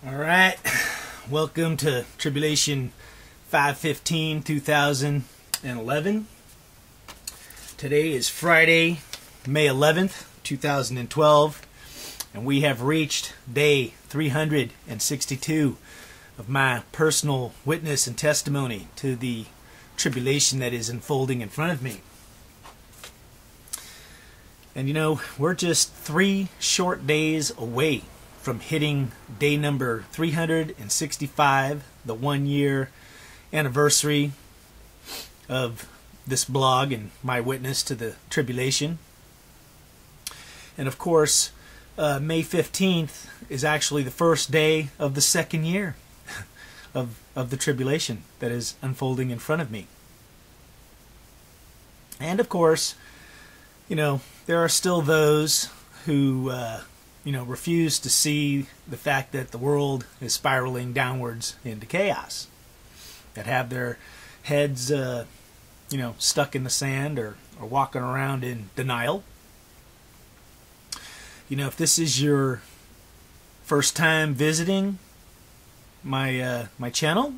All right, welcome to Tribulation 5/15/2011. Today is Friday, May 11th, 2012, and we have reached day 362 of my personal witness and testimony to the tribulation that is unfolding in front of me. And you know, we're just 3 short days away from hitting day number 365, the 1-year anniversary of this blog and my witness to the tribulation. And of course, May 15th is actually the first day of the 2nd year of the tribulation that is unfolding in front of me. And of course, you know, there are still those who refuse to see the fact that the world is spiraling downwards into chaos, that have their heads stuck in the sand or walking around in denial. You know, if this is your first time visiting my channel,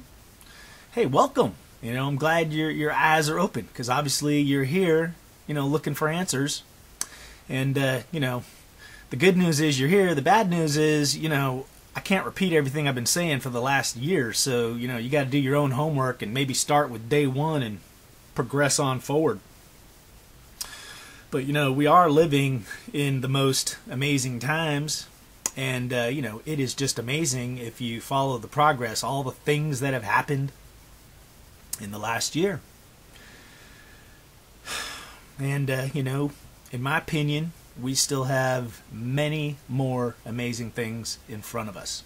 hey, welcome. You know, I'm glad your eyes are open, because obviously you're here, looking for answers. And the good news is you're here. The bad news is, I can't repeat everything I've been saying for the last year. So, you got to do your own homework and maybe start with day 1 and progress on forward. But, we are living in the most amazing times. And, it is just amazing if you follow the progress, all the things that have happened in the last year. And, in my opinion, we still have many more amazing things in front of us.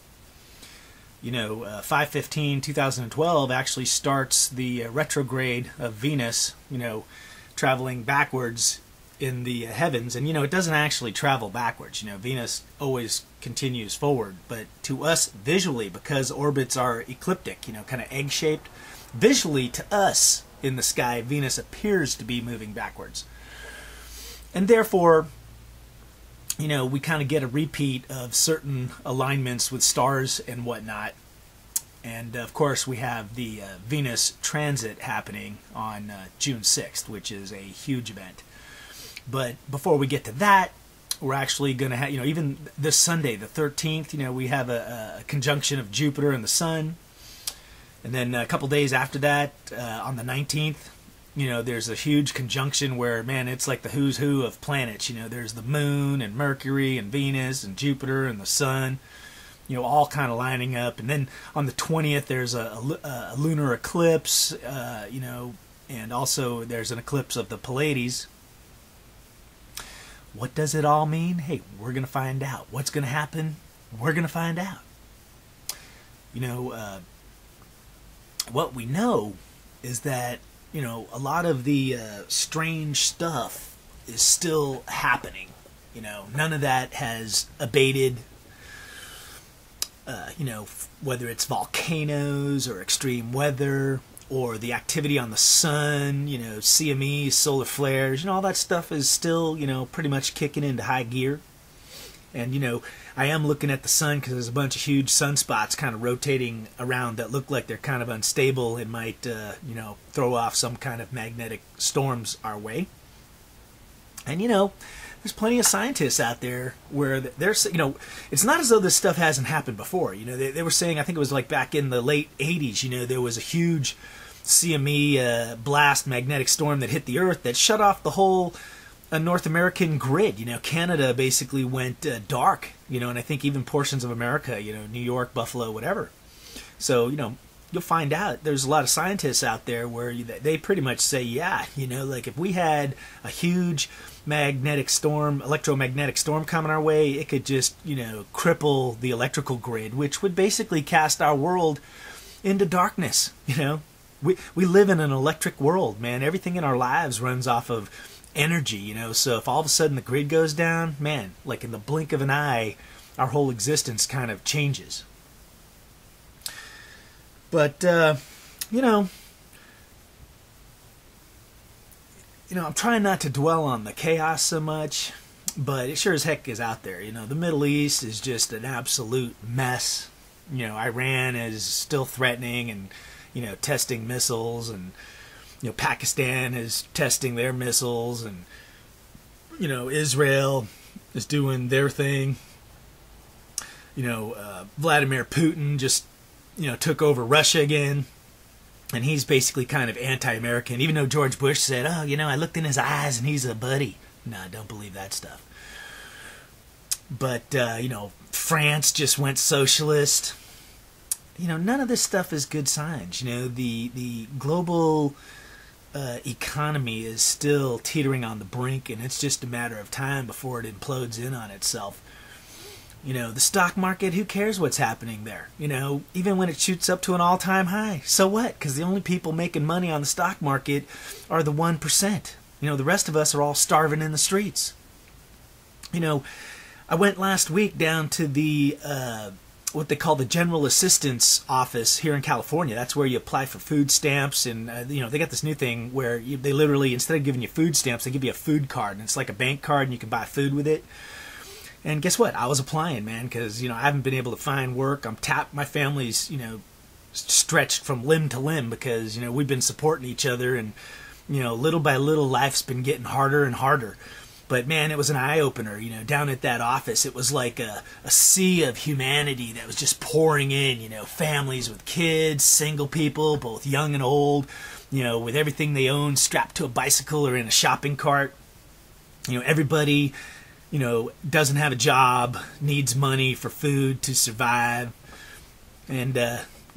5/15/2012 actually starts the retrograde of Venus, traveling backwards in the heavens. And, it doesn't actually travel backwards. Venus always continues forward. But to us visually, because orbits are ecliptic, kind of egg-shaped, visually to us in the sky, Venus appears to be moving backwards. And therefore, we kind of get a repeat of certain alignments with stars and whatnot. And of course, we have the Venus transit happening on June 6th, which is a huge event. But before we get to that, we're actually going to have, even this Sunday, the 13th, we have a conjunction of Jupiter and the Sun. And then a couple days after that, on the 19th, there's a huge conjunction where, man, it's like the who's who of planets. There's the Moon and Mercury and Venus and Jupiter and the Sun, all kind of lining up. And then on the 20th, there's a lunar eclipse, and also there's an eclipse of the Pleiades. What does it all mean? Hey, we're going to find out. What's going to happen? We're going to find out. What we know is that a lot of the strange stuff is still happening. None of that has abated. Whether it's volcanoes or extreme weather or the activity on the sun, CME, solar flares, all that stuff is still, pretty much kicking into high gear. And, I am looking at the sun because there's a bunch of huge sunspots kind of rotating around that look like they're kind of unstable and might, throw off some kind of magnetic storms our way. And, there's plenty of scientists out there where they're, it's not as though this stuff hasn't happened before. They were saying, I think it was like back in the late 80s, there was a huge CME blast magnetic storm that hit the Earth that shut off the whole North American grid. Canada basically went dark, and I think even portions of America, New York, Buffalo, whatever. So, you'll find out there's a lot of scientists out there where they pretty much say, yeah, like if we had a huge magnetic storm, electromagnetic storm coming our way, it could just, cripple the electrical grid, which would basically cast our world into darkness. We live in an electric world, man. Everything in our lives runs off of energy, so if all of a sudden the grid goes down, man, like in the blink of an eye, our whole existence kind of changes. But I'm trying not to dwell on the chaos so much, but it sure as heck is out there. The Middle East is just an absolute mess. Iran is still threatening and, testing missiles, and, Pakistan is testing their missiles, and, Israel is doing their thing. Vladimir Putin just, took over Russia again. And he's basically kind of anti-American, even though George Bush said, oh, I looked in his eyes and he's a buddy. No, don't believe that stuff. But, France just went socialist. None of this stuff is good signs. The global economy is still teetering on the brink, and it's just a matter of time before it implodes in on itself. The stock market, who cares what's happening there? Even when it shoots up to an all-time high, so what? Because the only people making money on the stock market are the 1%. The rest of us are all starving in the streets. I went last week down to the what they call the General Assistance Office here in California. That's where you apply for food stamps, and they got this new thing where they literally, instead of giving you food stamps, they give you a food card, and it's like a bank card, and you can buy food with it. And guess what? I was applying, man, because I haven't been able to find work. I'm tapped. My family's stretched from limb to limb because we've been supporting each other, and little by little, life's been getting harder and harder. But man, it was an eye-opener, down at that office. It was like a sea of humanity that was just pouring in, families with kids, single people, both young and old, with everything they own strapped to a bicycle or in a shopping cart. Everybody, doesn't have a job, needs money for food to survive. And,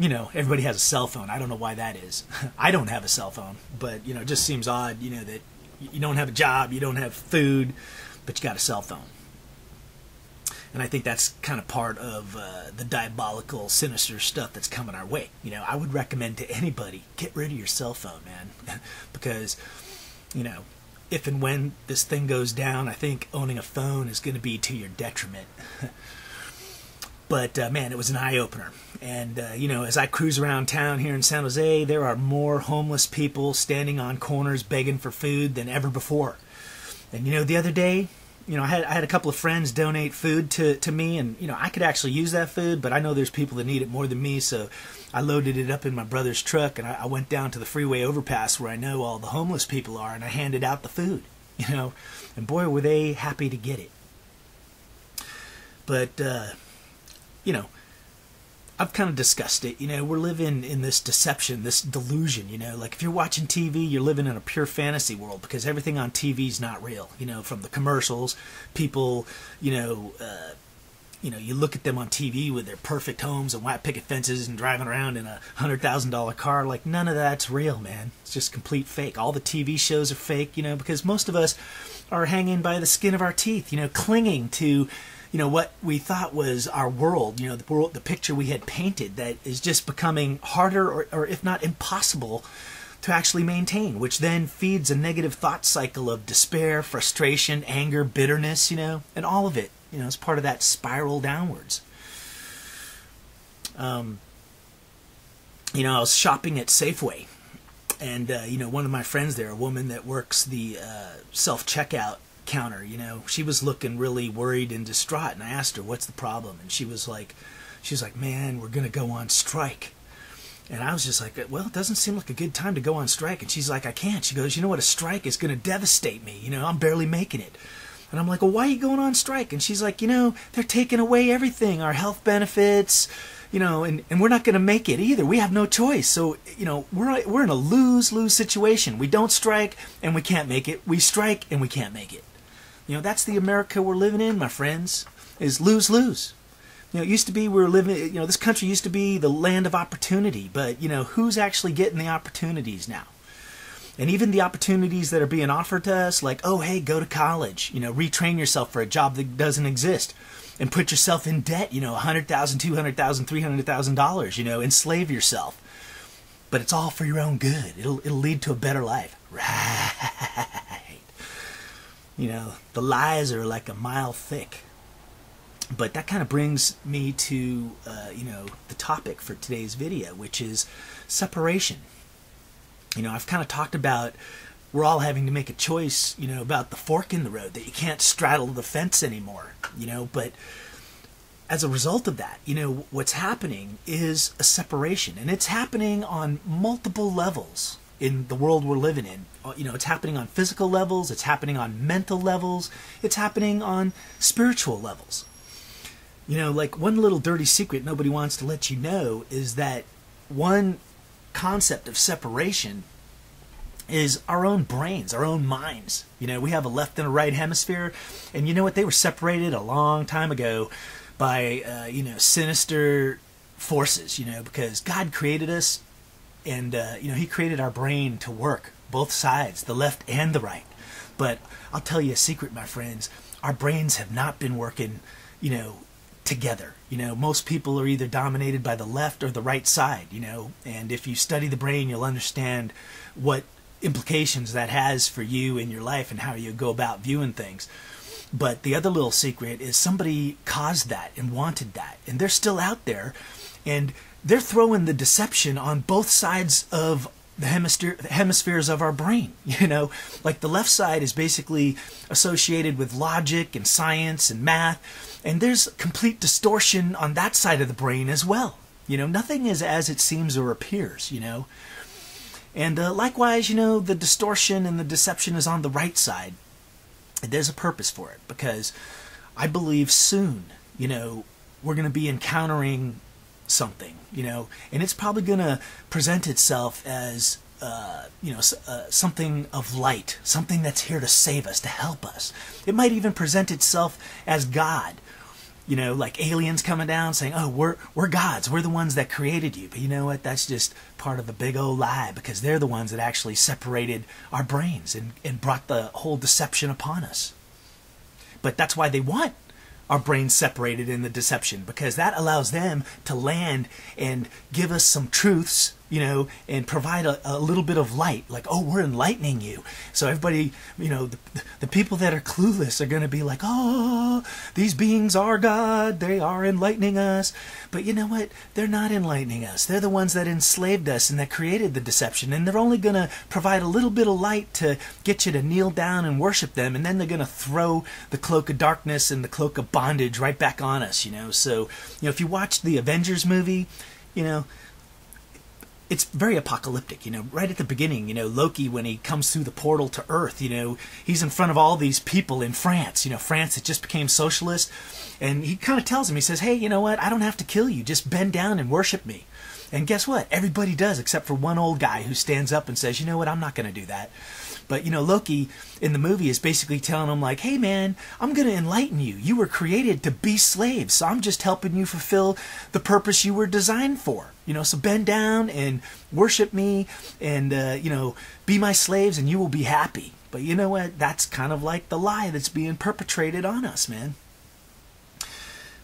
everybody has a cell phone. I don't know why that is. I don't have a cell phone, but, it just seems odd, that you don't have a job, you don't have food, but you got a cell phone. And I think that's kind of part of the diabolical, sinister stuff that's coming our way. I would recommend to anybody, get rid of your cell phone, man. Because, if and when this thing goes down, I think owning a phone is going to be to your detriment. But, man, it was an eye-opener. And, as I cruise around town here in San Jose, there are more homeless people standing on corners begging for food than ever before. And, the other day, I had a couple of friends donate food to me, and, I could actually use that food, but I know there's people that need it more than me, so I loaded it up in my brother's truck, and I went down to the freeway overpass where I know all the homeless people are, and I handed out the food, and boy, were they happy to get it. But, I've kind of discussed it. We're living in this deception, this delusion, like if you're watching TV, you're living in a pure fantasy world because everything on TV is not real, from the commercials, people, you look at them on TV with their perfect homes and white picket fences and driving around in a $100,000 car. Like, none of that's real, man. It's just complete fake. All the TV shows are fake, because most of us are hanging by the skin of our teeth, clinging to what we thought was our world, the picture we had painted that is just becoming harder or if not impossible to actually maintain, which then feeds a negative thought cycle of despair, frustration, anger, bitterness, and all of it, is part of that spiral downwards. I was shopping at Safeway, and, one of my friends there, a woman that works the self-checkout counter, she was looking really worried and distraught, and I asked her, what's the problem? And she was like, man, we're gonna go on strike. And I was just like, well, it doesn't seem like a good time to go on strike. And she's like, I can't. She goes, what, a strike is gonna devastate me, I'm barely making it. And I'm like, well, why are you going on strike? And she's like, they're taking away everything, our health benefits, and we're not going to make it either. We have no choice. So, we're in a lose-lose situation. We don't strike and we can't make it. We strike and we can't make it. That's the America we're living in, my friends, is lose-lose. It used to be we were living, this country used to be the land of opportunity, but, who's actually getting the opportunities now? And even the opportunities that are being offered to us, like, oh, hey, go to college, retrain yourself for a job that doesn't exist, and put yourself in debt, $100,000, $200,000, $300,000, enslave yourself. But it's all for your own good. It'll lead to a better life. Right. The lies are like a mile thick. But that kind of brings me to, the topic for today's video, which is separation. I've kind of talked about we're all having to make a choice, about the fork in the road, that you can't straddle the fence anymore, but as a result of that, what's happening is a separation, and it's happening on multiple levels in the world we're living in. It's happening on physical levels, it's happening on mental levels, it's happening on spiritual levels. Like one little dirty secret nobody wants to let you know is that one concept of separation is our own brains, our own minds. We have a left and a right hemisphere, and you know what? They were separated a long time ago by, sinister forces, because God created us, and, He created our brain to work, both sides, the left and the right. But I'll tell you a secret, my friends, our brains have not been working, together. Most people are either dominated by the left or the right side, and if you study the brain, you'll understand what implications that has for you in your life and how you go about viewing things. But the other little secret is somebody caused that and wanted that, and they're still out there, and they're throwing the deception on both sides of the hemispheres of our brain. Like the left side is basically associated with logic and science and math, and there's complete distortion on that side of the brain as well. Nothing is as it seems or appears. And likewise, the distortion and the deception is on the right side. And there's a purpose for it, because I believe soon, we're going to be encountering something, and it's probably going to present itself as, something of light, something that's here to save us, to help us. It might even present itself as God, like aliens coming down saying, oh, we're gods, we're the ones that created you. But you know what? That's just part of a big old lie, because they're the ones that actually separated our brains and brought the whole deception upon us. But that's why they want our brains separated in the deception, because that allows them to land and give us some truths, and provide a little bit of light, like, oh, we're enlightening you. So everybody, the people that are clueless are going to be like, oh, these beings are God, they are enlightening us. But you know what? They're not enlightening us. They're the ones that enslaved us and that created the deception, and they're only going to provide a little bit of light to get you to kneel down and worship them, and then they're going to throw the cloak of darkness and the cloak of bondage right back on us. So, if you watch the Avengers movie, it's very apocalyptic, right at the beginning, Loki, when he comes through the portal to Earth, he's in front of all these people in France, France that just became socialist, and he kind of tells him, he says, hey, you know what, I don't have to kill you, just bend down and worship me. And guess what? Everybody does, except for one old guy who stands up and says, you know what, I'm not going to do that. But, Loki in the movie is basically telling him, like, hey, man, I'm going to enlighten you. You were created to be slaves, so I'm just helping you fulfill the purpose you were designed for. So bend down and worship me and, be my slaves and you will be happy. But you know what? That's kind of like the lie that's being perpetrated on us, man.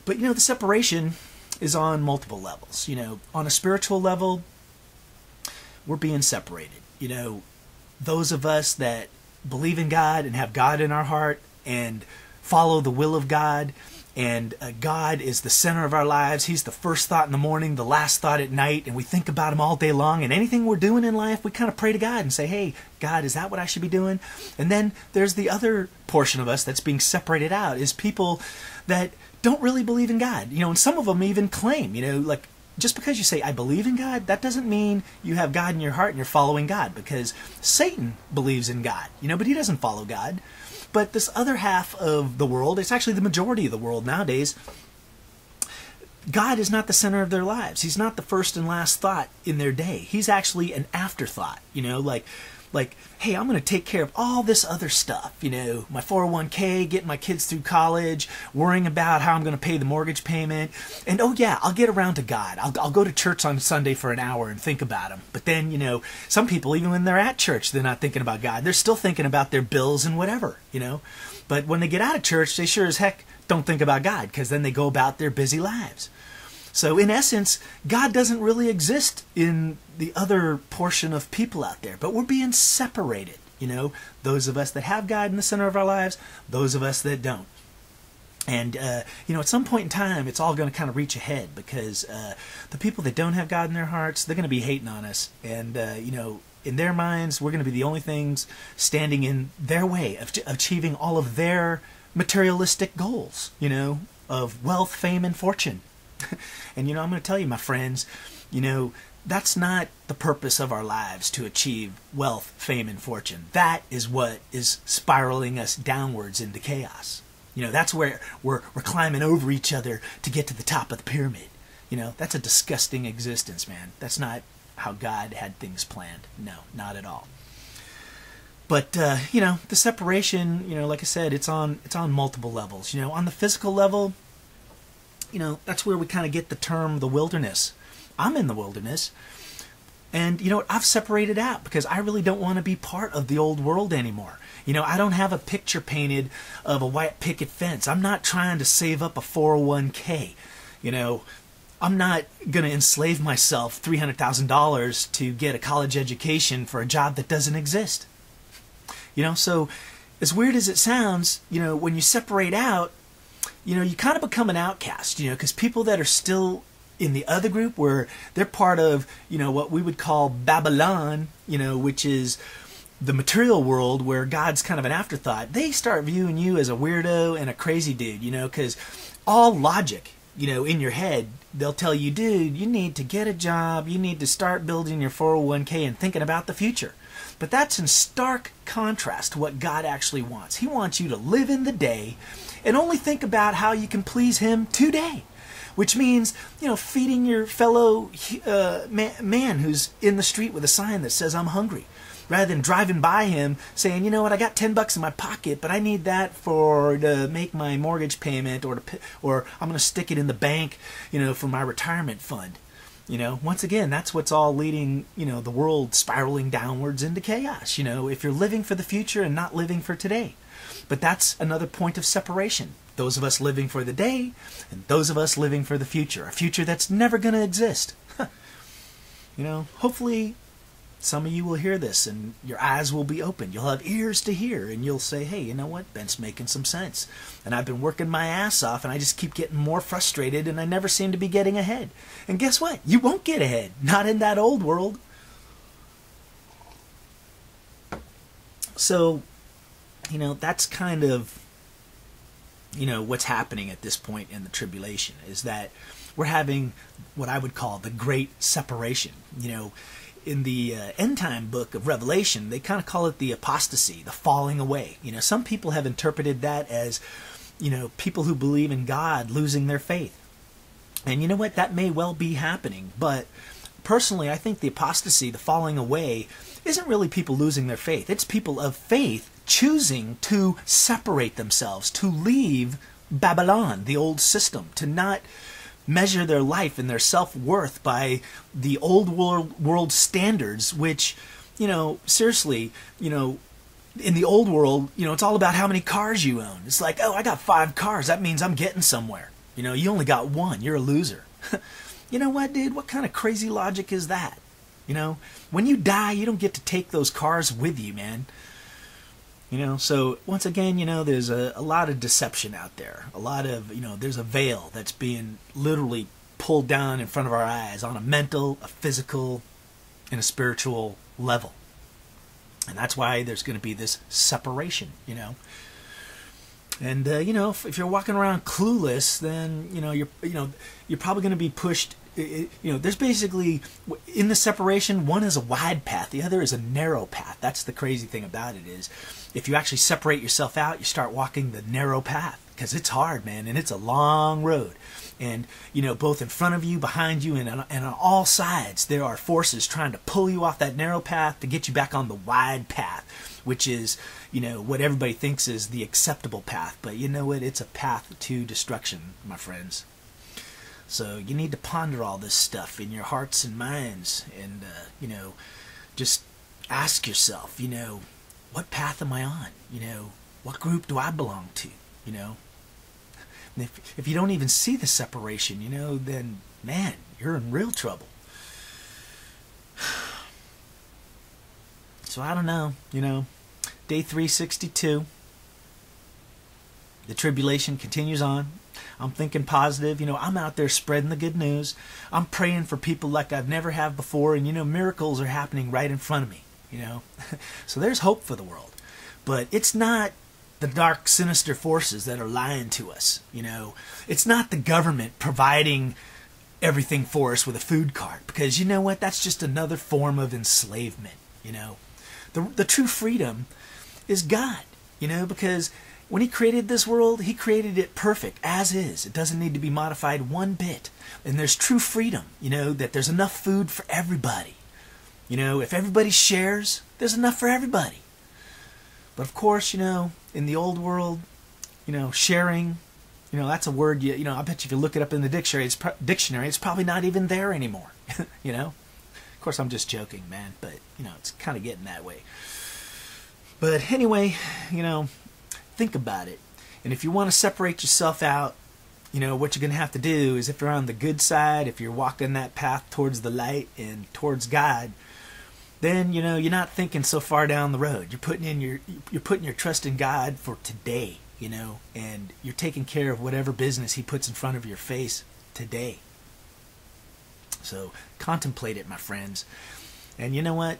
But, the separation is on multiple levels. On a spiritual level, we're being separated. Those of us that believe in God and have God in our heart and follow the will of God, and God is the center of our lives. He's the first thought in the morning, the last thought at night, and we think about Him all day long. And anything we're doing in life, we kind of pray to God and say, hey, God, is that what I should be doing? And then there's the other portion of us that's being separated out, is people that don't really believe in God. And some of them even claim, like, just because you say, I believe in God, that doesn't mean you have God in your heart and you're following God, because Satan believes in God, but he doesn't follow God. But this other half of the world, it's actually the majority of the world nowadays, God is not the center of their lives. He's not the first and last thought in their day. He's actually an afterthought, like, hey, I'm going to take care of all this other stuff, my 401k, getting my kids through college, worrying about how I'm going to pay the mortgage payment, and oh yeah, I'll get around to God. I'll go to church on Sunday for an hour and think about Him. But then, some people, even when they're at church, they're not thinking about God. They're still thinking about their bills and whatever, But when they get out of church, they sure as heck don't think about God, because then they go about their busy lives. So in essence, God doesn't really exist in the other portion of people out there, but we're being separated, those of us that have God in the center of our lives, those of us that don't. And, at some point in time, it's all going to kind of reach a head, because the people that don't have God in their hearts, they're going to be hating on us. And, in their minds, we're going to be the only things standing in their way of achieving all of their materialistic goals, of wealth, fame, and fortune. And I'm going to tell you, my friends, that's not the purpose of our lives, to achieve wealth, fame, and fortune. That is what is spiraling us downwards into chaos. That's where we're climbing over each other to get to the top of the pyramid. That's a disgusting existence, man. That's not how God had things planned. No, not at all. But the separation, like I said, it's on multiple levels. On the physical level, that's where we kind of get the term the wilderness. I'm in the wilderness, and I've separated out because I really don't want to be part of the old world anymore. I don't have a picture painted of a white picket fence. I'm not trying to save up a 401k. I'm not going to enslave myself $300,000 to get a college education for a job that doesn't exist. So as weird as it sounds, when you separate out, you kind of become an outcast, because people that are still in the other group, where they're part of, what we would call Babylon, which is the material world where God's kind of an afterthought, they start viewing you as a weirdo and a crazy dude, because all logic, in your head, they'll tell you, dude, you need to get a job, you need to start building your 401k and thinking about the future. But that's in stark contrast to what God actually wants. He wants you to live in the day and only think about how you can please Him today. Which means, feeding your fellow man who's in the street with a sign that says, I'm hungry. Rather than driving by him saying, I got $10 in my pocket, but I need that to make my mortgage payment, or I'm going to stick it in the bank, for my retirement fund. Once again, that's what's all leading, the world spiraling downwards into chaos, if you're living for the future and not living for today. But that's another point of separation. Those of us living for the day, and those of us living for the future. A future that's never going to exist. Hopefully some of you will hear this and your eyes will be open. You'll have ears to hear, and you'll say, hey, you know what? Ben's making some sense. And I've been working my ass off, and I just keep getting more frustrated, and I never seem to be getting ahead. And guess what? You won't get ahead. Not in that old world. So, that's kind of what's happening at this point in the tribulation, is that we're having what I would call the great separation. In the end time book of Revelation, they kind of call it the apostasy, the falling away. Some people have interpreted that as, people who believe in God losing their faith. And you know what? That may well be happening. But personally, I think the apostasy, the falling away, isn't really people losing their faith. It's people of faith choosing to separate themselves, to leave Babylon, the old system, to not measure their life and their self-worth by the old world standards, which, seriously, in the old world, it's all about how many cars you own. It's like, oh, I got 5 cars. That means I'm getting somewhere. You only got 1. You're a loser. You know what, dude? What kind of crazy logic is that? When you die, you don't get to take those cars with you, man. So once again, there's a lot of deception out there. A lot of, there's a veil that's being literally pulled down in front of our eyes on a mental, a physical, and a spiritual level. And that's why there's going to be this separation, And, if you're walking around clueless, then, you're probably going to be pushed. There's basically, in the separation, one is a wide path, the other is a narrow path. That's the crazy thing about it, is if you actually separate yourself out, you start walking the narrow path, because it's hard, man, and it's a long road. And, both in front of you, behind you, and on all sides, there are forces trying to pull you off that narrow path to get you back on the wide path, which is, what everybody thinks is the acceptable path. But you know what? It's a path to destruction, my friends. So you need to ponder all this stuff in your hearts and minds, and, just ask yourself, what path am I on? What group do I belong to? And if you don't even see the separation, then, man, you're in real trouble. So I don't know, day 362, the tribulation continues on. I'm thinking positive. I'm out there spreading the good news. I'm praying for people like I've never have before, and miracles are happening right in front of me. So there's hope for the world, but it's not the dark, sinister forces that are lying to us. You know, it's not the government providing everything for us with a food cart, because you know what? That's just another form of enslavement. You know, the true freedom is God. You know, because when he created this world, he created it perfect as is. It doesn't need to be modified one bit. And there's true freedom, you know, that there's enough food for everybody. You know, if everybody shares, there's enough for everybody. But of course, you know, in the old world, you know, sharing, you know, that's a word, you know, I bet you if you look it up in the dictionary, it's probably not even there anymore. You know? Of course, I'm just joking, man, but, you know, it's kind of getting that way. But anyway, you know, think about it. And if you want to separate yourself out, you know, what you're going to have to do is, if you're on the good side, if you're walking that path towards the light and towards God, then, you know, you're not thinking so far down the road. You're putting your trust in God for today, you know, and you're taking care of whatever business he puts in front of your face today. So contemplate it, my friends. And you know what?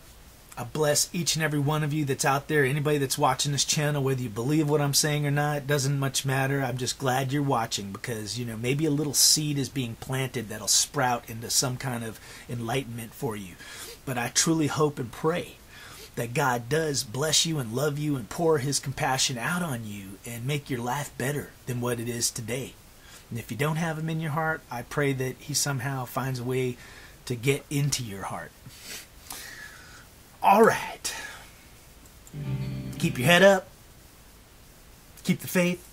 I bless each and every one of you that's out there. Anybody that's watching this channel, whether you believe what I'm saying or not, it doesn't much matter. I'm just glad you're watching, because, you know, maybe a little seed is being planted that'll sprout into some kind of enlightenment for you. But I truly hope and pray that God does bless you and love you and pour his compassion out on you and make your life better than what it is today. And if you don't have him in your heart, I pray that he somehow finds a way to get into your heart. All right. Keep your head up. Keep the faith.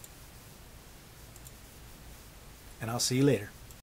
And I'll see you later.